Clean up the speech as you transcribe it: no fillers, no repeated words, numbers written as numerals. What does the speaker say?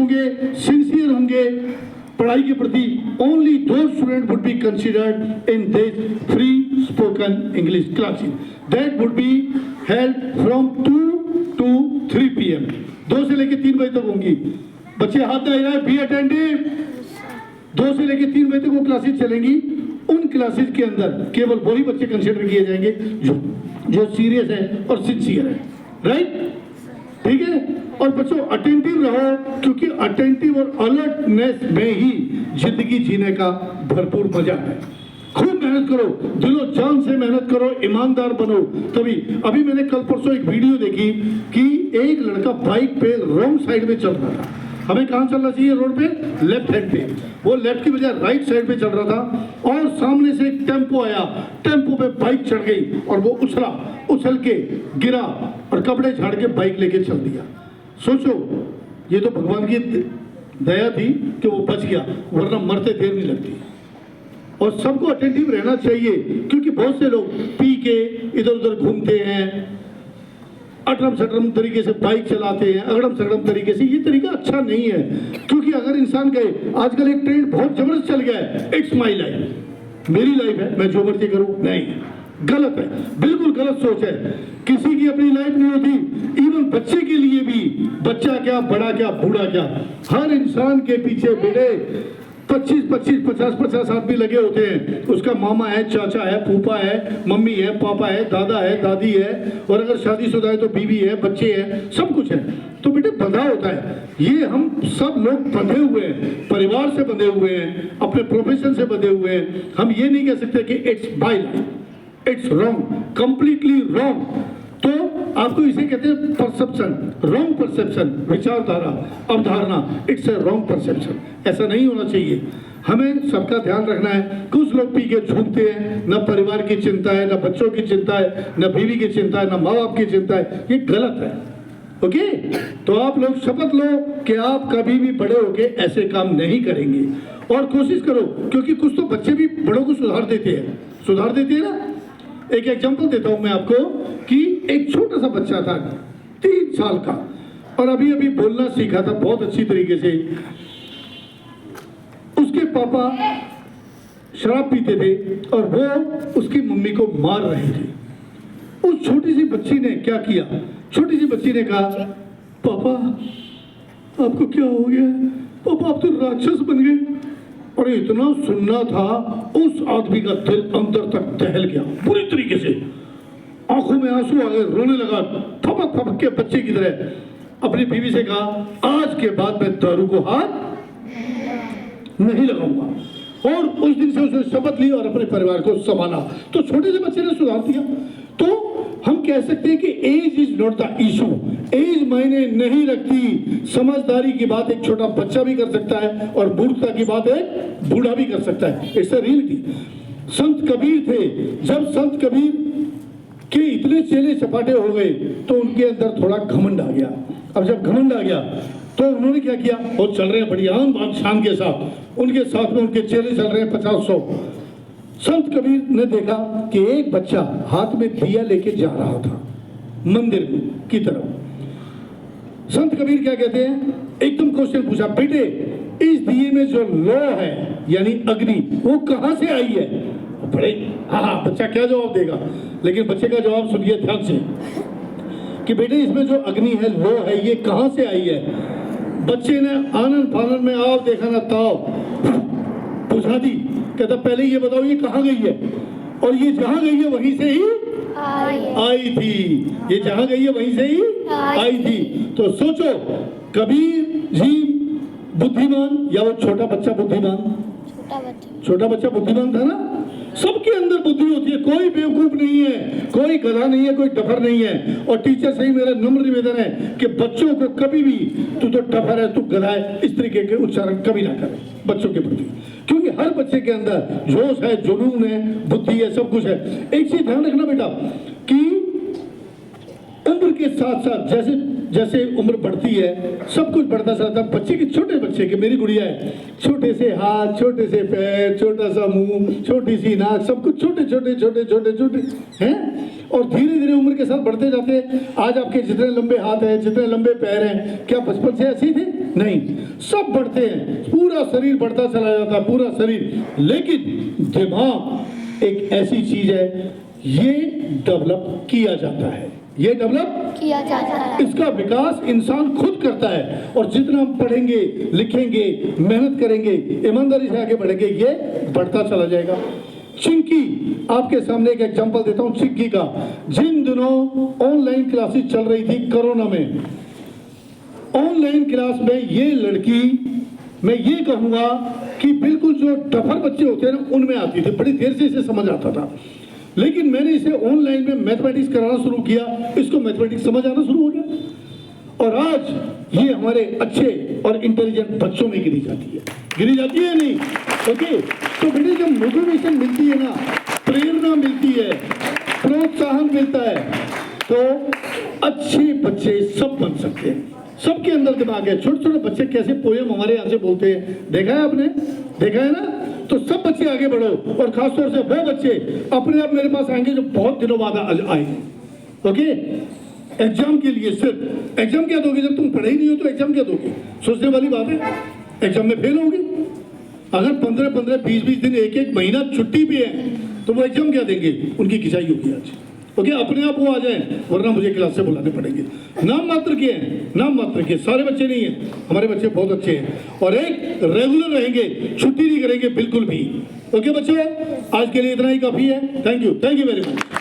होंगे, सिंसियर होंगे पढ़ाई के प्रति, ओनली दो student would be considered in this free spoken English classes that would be held from 2 to 3 PM, 2 से लेकर 3 बजे तक होंगी। बच्चे हाथ दे रहे हैं, बी अटेंटिव। 2 से लेकर 3 बजे तक वो क्लासेस चलेंगी। उन क्लासेस के अंदर केवल वही बच्चे कंसिडर किए जाएंगे जो सीरियस है और सिंसियर है, राइट? ठीक है। और बच्चों अटेंटिव रहो, क्योंकि अटेंटिव और अलर्टनेस में ही जिंदगी जीने का भरपूर मजा है। खूब मेहनत करो, दिलो जान से मेहनत करो, ईमानदार बनो, तभी। अभी मैंने कल परसों एक वीडियो देखी कि एक लड़का बाइक पे रॉन्ग साइड में चल रहा था। हमें कहाँ चलना चाहिए रोड पे? लेफ्ट हैंड पे। वो लेफ्ट की बजाय राइट साइड पे चल रहा था और सामने से एक टेम्पो आया, टेम्पो पे बाइक चढ़ गई और वो उछल के गिरा और कपड़े झाड़ के बाइक लेके चल दिया। सोचो, ये तो भगवान की दया थी कि वो बच गया, वरना मरते देर नहीं लगती। और सबको अटेंटिव रहना चाहिए, क्योंकि बहुत से लोग पी के इधर उधर घूमते हैं, अटरम सटरम तरीके से बाइक चलाते हैं, अगड़म सगड़म तरीके से। ये तरीका अच्छा नहीं है, क्योंकि अगर इंसान कहे आजकल एक ट्रेंड बहुत जबरदस्त चल गया है, इट्स माई लाइफ, मेरी लाइफ है, मैं जो मर्जी करूं, नहीं, गलत है, बिल्कुल गलत सोच है। किसी की अपनी लाइफ नहीं होती। इवन बच्चे के लिए भी, बच्चा क्या, बड़ा क्या, बूढ़ा क्या, हर इंसान के पीछे बेटे 25-25, 50-50 आदमी लगे होते हैं। उसका मामा है, चाचा है, फूफा है, मम्मी है, पापा है, दादा है, दादी है, और अगर शादीशुदा है तो बीवी है, बच्चे हैं, सब कुछ है। तो बेटे बंधा होता है। ये हम सब लोग बंधे हुए हैं, परिवार से बंधे हुए हैं, अपने प्रोफेशन से बंधे हुए हैं। हम ये नहीं कह सकते कि it's my life, it's wrong, completely wrong. तो आपको इसे कहते हैं परसेप्शन, रॉन्ग परसेप्शन, विचारधारा, अवधारणा, इट्स ए रॉन्ग परसेप्शन। ऐसा नहीं होना चाहिए। हमें सबका ध्यान रखना है। कुछ लोग पी के झूमते हैं, न परिवार की चिंता है, न बच्चों की चिंता है, न बीवी की चिंता है, न माँ बाप की चिंता है। ये गलत है। ओके, तो आप लोग शपथ लो कि आप कभी भी बड़े होके ऐसे काम नहीं करेंगे, और कोशिश करो, क्योंकि कुछ तो बच्चे भी बड़ों को सुधार देते हैं ना। एक एग्जांपल देता हूं मैं आपको कि एक छोटा सा बच्चा था 3 साल का, और अभी अभी बोलना सीखा था बहुत अच्छी तरीके से। उसके पापा शराब पीते थे और वो उसकी मम्मी को मार रहे थे। उस छोटी सी बच्ची ने क्या किया? छोटी सी बच्ची ने कहा, पापा आपको क्या हो गया? पापा आप तो राक्षस बन गए। और इतना सुनना था, उस आदमी का दिल अंदर तक दहल गया पूरी तरीके से, आंखों में आंसू आ गए, रोने लगा, थपक थपक के बच्चे की तरह। अपनी बीवी से कहा, आज के बाद मैं दारू को हाथ नहीं लगाऊंगा। और उस दिन से उसने शपथ ली और अपने परिवार को संभाला। तो छोटे से बच्चे ने सुधार दिया। तो हम कह सकते हैं कि age is not the issue, age मायने नहीं रखती। समझदारी की बात एक छोटा बच्चा भी कर सकता है और मूर्खता की बात एक बूढ़ा भी कर सकता है। It's a reality. संत कबीर थे, जब संत कबीर के इतने चेले चपाटे हो गए तो उनके अंदर थोड़ा घमंड आ गया। अब जब घमंड आ गया तो उन्होंने क्या किया? वो चल रहे हैं बढ़िया बात शान के साथ, उनके साथ में उनके चेले चल रहे हैं 50-100। संत कबीर ने देखा कि एक बच्चा हाथ में दिया लेके जा रहा था मंदिर की तरफ। संत कबीर क्या कहते हैं? एकदम क्वेश्चन पूछा, बेटे इस दिए में जो लौ है यानी अग्नि, वो कहां से आई है? बड़े हाँ, बच्चा क्या जवाब देगा? लेकिन बच्चे का जवाब सुनिए ध्यान से कि बेटे इसमें जो अग्नि है, लौ है, ये कहां से आई है? बच्चे ने आनंद फानंद में आव देखा ना ताव बुझा दी। कहता पहले ये बताओ ये कहाँ गई है? और ये जहाँ गई है वहीं से ही आई थी। ये जहाँ गई है वहीं से ही आई थी। तो सोचो, कबीर जी बुद्धिमान या वो छोटा बच्चा बुद्धिमान? छोटा बच्चा बुद्धिमान था ना। सबके अंदर बुद्धि होती है, कोई बेवकूफ नहीं है, कोई गधा नहीं है, कोई डफर नहीं है। और टीचर से ही मेरा नम्र निवेदन है कि बच्चों को कभी भी तू तो डफर है, तू गधा है, इस तरीके के उच्चारण कभी ना करें बच्चों के प्रति, क्योंकि हर बच्चे के अंदर जोश है, जुनून है, बुद्धि है, सब कुछ है। एक चीज ध्यान रखना बेटा कि उम्र के साथ साथ जैसे जैसे उम्र बढ़ती है सब कुछ बढ़ता जाता है। बच्चे के, छोटे बच्चे के, मेरी गुड़िया है, छोटे से हाथ, छोटे से पैर, छोटा सा मुंह, छोटी सी नाक, सब कुछ छोटे छोटे छोटे छोटे छोटे हैं। और धीरे धीरे उम्र के साथ बढ़ते जाते हैं। आज आपके जितने लंबे हाथ हैं, जितने लंबे पैर हैं, क्या बचपन से ऐसे ही थे? नहीं, सब बढ़ते हैं, पूरा शरीर बढ़ता चला जाता है, पूरा शरीर। लेकिन दिमाग एक ऐसी चीज है, ये डेवलप किया जाता है, ये डेवलप किया जाता है। इसका विकास इंसान खुद करता है। और जितना हम पढ़ेंगे, लिखेंगे, मेहनत करेंगे, ईमानदारी से आगे बढ़ेंगे, ये बढ़ता चला जाएगा। चिंकी, आपके सामने एक एग्जांपल देता हूं चिंकी का। जिन दिनों ऑनलाइन क्लासेस चल रही थी कोरोना में, ऑनलाइन क्लास में ये लड़की, मैं ये कहूंगा कि बिल्कुल जो टफर बच्चे होते हैं ना, उनमें आती थी, बड़ी देर से इसे समझ आता था। लेकिन मैंने इसे ऑनलाइन में मैथमेटिक्स कराना शुरू किया, इसको मैथमेटिक्स समझ आना शुरू हो गया। और आज ये हमारे अच्छे और इंटेलिजेंट बच्चों में गिरी जाती है नहीं? ओके, तो बेटे जब मोटिवेशन मिलती है ना, प्रेरणा मिलती है, प्रोत्साहन मिलता है, तो अच्छे बच्चे सब बन सकते हैं। सबके अंदर दिमाग है। छोटे छोटे बच्चे कैसे पोएम हमारे यहाँ से बोलते हैं, देखा है आपने? देखा है ना? तो सब बच्चे आगे बढ़ो, और खासतौर से वो बच्चे अपने आप मेरे पास आएंगे जो बहुत दिनों बाद आए। ओके, एग्जाम के लिए सिर्फ एग्जाम क्या दोगे? जब तुम पढ़े ही नहीं हो तो एग्जाम क्या दोगे? सोचने वाली बात है। एग्जाम में फेल होगे। अगर 15-15, 20-20 दिन, एक महीना छुट्टी भी है, तो वो एग्जाम क्या देंगे? उनकी खिंचाई होगी आज। ओके, अपने आप वो आ जाए, वरना मुझे क्लास से बुलाने पड़ेंगे। नाम मात्र के हैं, नाम मात्र के, सारे बच्चे नहीं हैं, हमारे बच्चे बहुत अच्छे हैं, और एक रेगुलर रहेंगे, छुट्टी नहीं करेंगे बिल्कुल भी। ओके बच्चों, आज के लिए इतना ही काफी है। Thank you very much.